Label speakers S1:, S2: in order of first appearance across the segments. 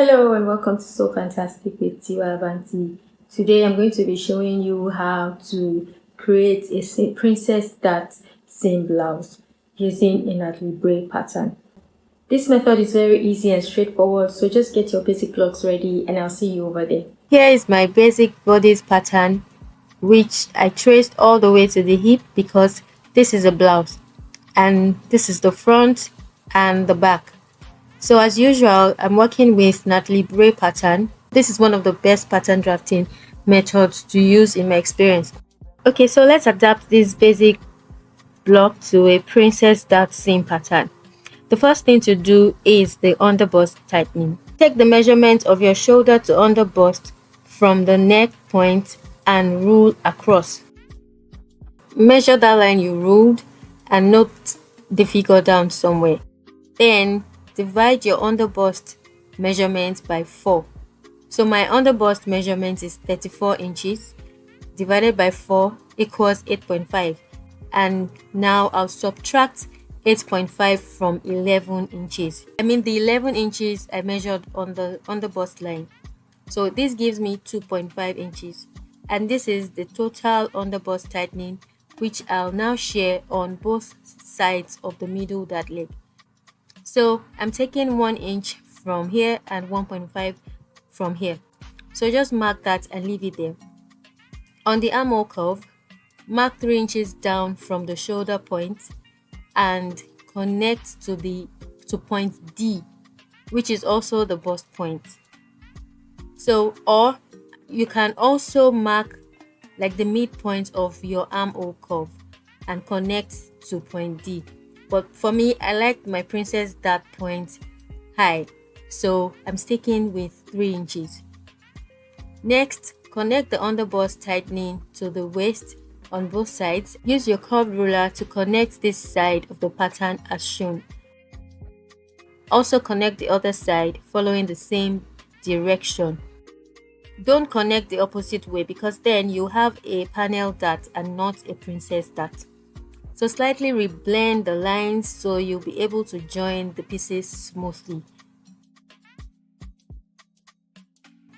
S1: Hello and welcome to So Fantastic with Tiwa Avanti. Today I'm going to be showing you how to create a princess dart seam blouse using a Natalie Bray pattern. This method is very easy and straightforward, so just get your basic blocks ready and I'll see you over there. Here is my basic bodice pattern, which I traced all the way to the hip because this is a blouse and this is the front and the back. So as usual, I'm working with Natalie Bray pattern. This is one of the best pattern drafting methods to use in my experience. Okay, so let's adapt this basic block to a princess dart seam pattern. The first thing to do is the underbust tightening. Take the measurement of your shoulder to underbust from the neck point and rule across. Measure that line you ruled and note the figure down somewhere. Then divide your underbust measurement by 4. So my underbust measurement is 34 inches divided by 4 equals 8.5. And now I'll subtract 8.5 from 11 inches. The 11 inches I measured on the underbust line. So this gives me 2.5 inches. And this is the total underbust tightening, which I'll now share on both sides of the middle dart leg. So I'm taking 1 inch from here and 1.5 from here. So just mark that and leave it there. On the armhole curve, mark 3 inches down from the shoulder point and connect to point D, which is also the bust point. So, or you can also mark like the midpoint of your armhole curve and connect to point D. But for me, I like my princess dart point high, so I'm sticking with 3 inches. Next, connect the underbust tightening to the waist on both sides. Use your curved ruler to connect this side of the pattern as shown. Also connect the other side following the same direction. Don't connect the opposite way because then you have a panel dart and not a princess dart. So slightly reblend the lines so you'll be able to join the pieces smoothly.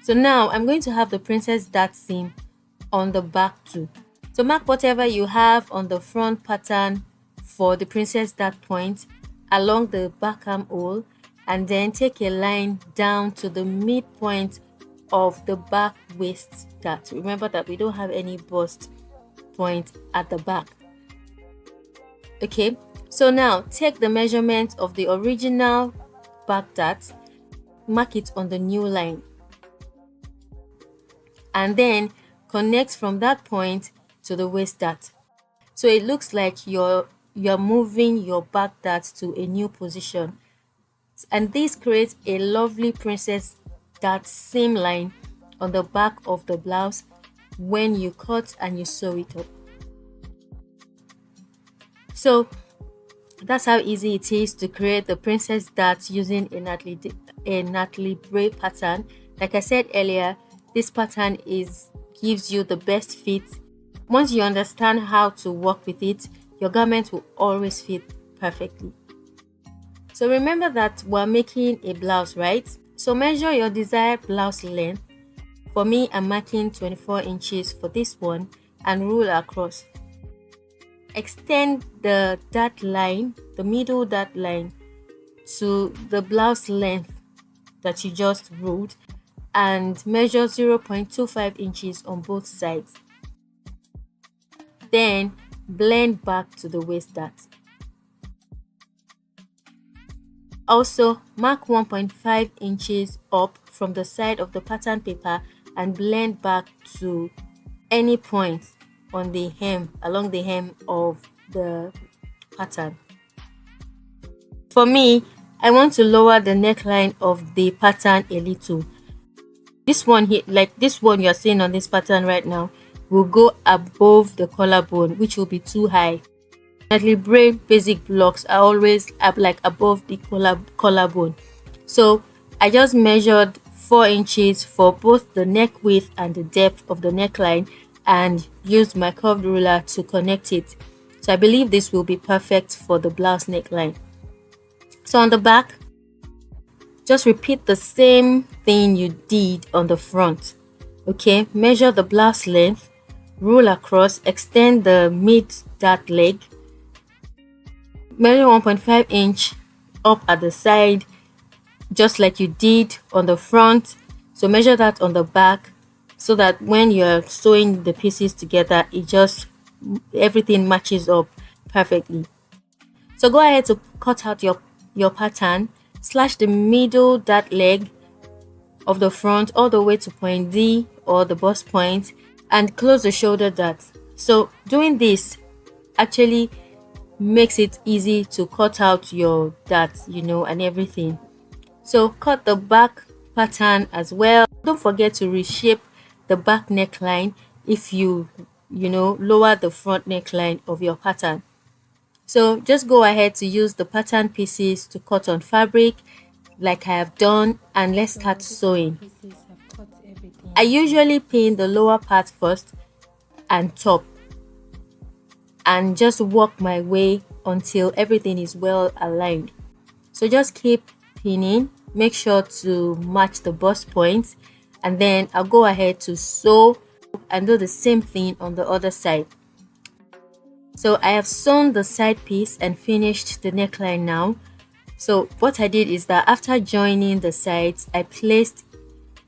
S1: So now I'm going to have the princess dart seam on the back too. So mark whatever you have on the front pattern for the princess dart point along the back armhole and then take a line down to the midpoint of the back waist dart. Remember that we don't have any bust point at the back. Okay, so now take the measurement of the original back dart, mark it on the new line, and then connect from that point to the waist dart. So it looks like you're moving your back dart to a new position. And this creates a lovely princess dart seam line on the back of the blouse when you cut and you sew it up. So that's how easy it is to create the princess dart using a Natalie Bray pattern. Like I said earlier, this pattern gives you the best fit. Once you understand how to work with it, your garment will always fit perfectly. So remember that we're making a blouse, right? So measure your desired blouse length. For me, I'm marking 24 inches for this one and rule across. Extend the dart line, the middle dart line, to the blouse length that you just ruled and measure 0.25 inches on both sides. Then blend back to the waist dart. Also, mark 1.5 inches up from the side of the pattern paper and blend back to any point on the hem, along the hem of the pattern. For me, I want to lower the neckline of the pattern a little. This one here, like this one you're seeing on this pattern right now, will go above the collarbone, which will be too high. Natalie Bray basic blocks are always up like above the collarbone. So I just measured 4 inches for both the neck width and the depth of the neckline and used my curved ruler to connect it. So I believe this will be perfect for the blouse neckline. So on the back, Just repeat the same thing you did on the front. Okay, measure the blouse length, roll across, extend the mid dart leg, measure 1.5 inch up at the side, just like you did on the front. So measure that on the back, so that when you're sewing the pieces together, everything matches up perfectly. So go ahead to cut out your pattern, slash the middle dart leg of the front all the way to point D or the bust point, and close the shoulder dart. So doing this actually makes it easy to cut out your darts, and everything. So cut the back pattern as well. Don't forget to reshape the back neckline if you lower the front neckline of your pattern. So just go ahead to use the pattern pieces to cut on fabric like I have done, and let's start sewing. I usually pin the lower part first and top, and just work my way until everything is well aligned. So just keep pinning, make sure to match the bust points, and then I'll go ahead to sew and do the same thing on the other side. So I have sewn the side piece and finished the neckline now. So what I did is that after joining the sides, I placed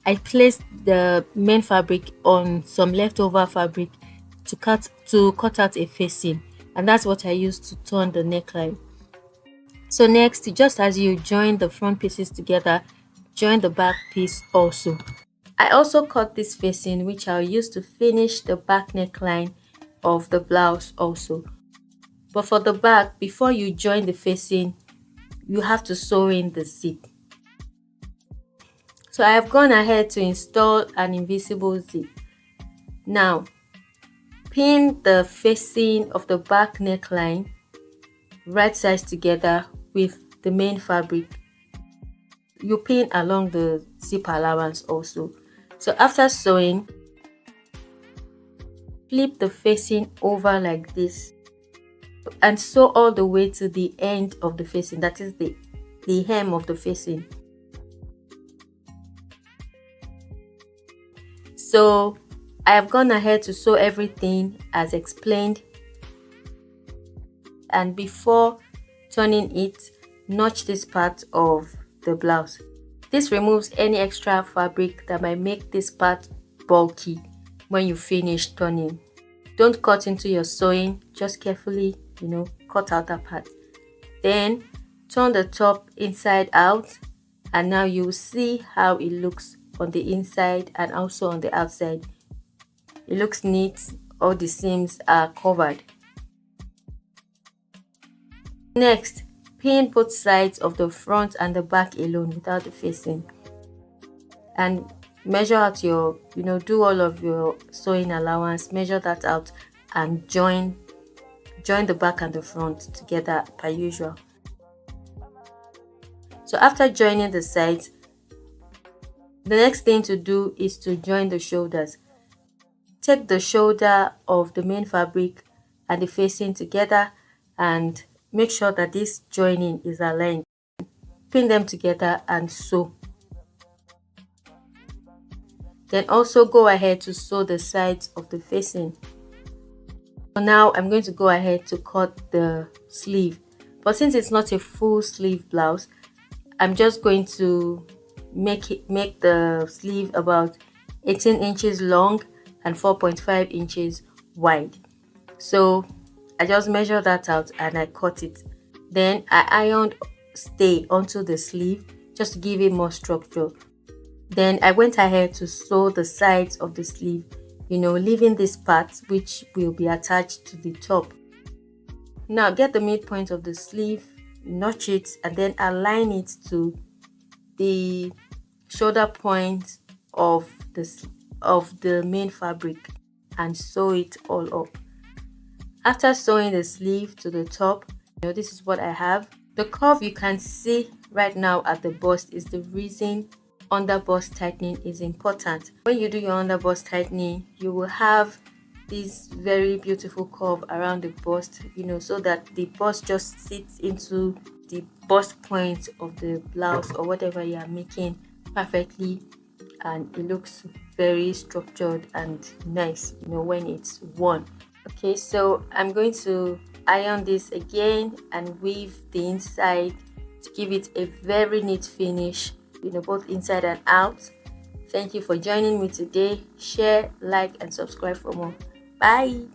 S1: the main fabric on some leftover fabric to cut out a facing, and that's what I used to turn the neckline. So next, just as you join the front pieces together, join the back piece also. I also cut this facing, which I'll use to finish the back neckline of the blouse also. But for the back, before you join the facing, you have to sew in the zip. So I have gone ahead to install an invisible zip. Now, pin the facing of the back neckline right sides together with the main fabric. You pin along the zip allowance also. So after sewing, flip the facing over like this and sew all the way to the end of the facing, that is the hem of the facing. So I have gone ahead to sew everything as explained, and before turning it, notch this part of the blouse. This removes any extra fabric that might make this part bulky when you finish turning. Don't cut into your sewing, just carefully cut out that part. Then turn the top inside out, and now you will see how it looks on the inside and also on the outside. It looks neat, all the seams are covered. Next, pin both sides of the front and the back alone without the facing, and measure out your do all of your sewing allowance, measure that out, and join the back and the front together per usual. So after joining the sides, the next thing to do is to join the shoulders. Take the shoulder of the main fabric and the facing together and make sure that this joining is aligned. Pin them together and sew. Then also go ahead to sew the sides of the facing. So now I'm going to go ahead to cut the sleeve, but since it's not a full sleeve blouse, I'm just going to make the sleeve about 18 inches long and 4.5 inches wide. So I just measure that out and I cut it. Then I ironed stay onto the sleeve just to give it more structure. Then I went ahead to sew the sides of the sleeve, leaving this part which will be attached to the top. Now get the midpoint of the sleeve, notch it, and then align it to the shoulder point of the main fabric and sew it all up. After sewing the sleeve to the top, this is what I have. The curve you can see right now at the bust is the reason under bust tightening is important. When you do your under bust tightening, you will have this very beautiful curve around the bust, so that the bust just sits into the bust point of the blouse or whatever you are making perfectly, and it looks very structured and nice, when it's worn. Okay, so I'm going to iron this again and weave the inside to give it a very neat finish, both inside and out. Thank you for joining me today. Share, like, and subscribe for more. Bye.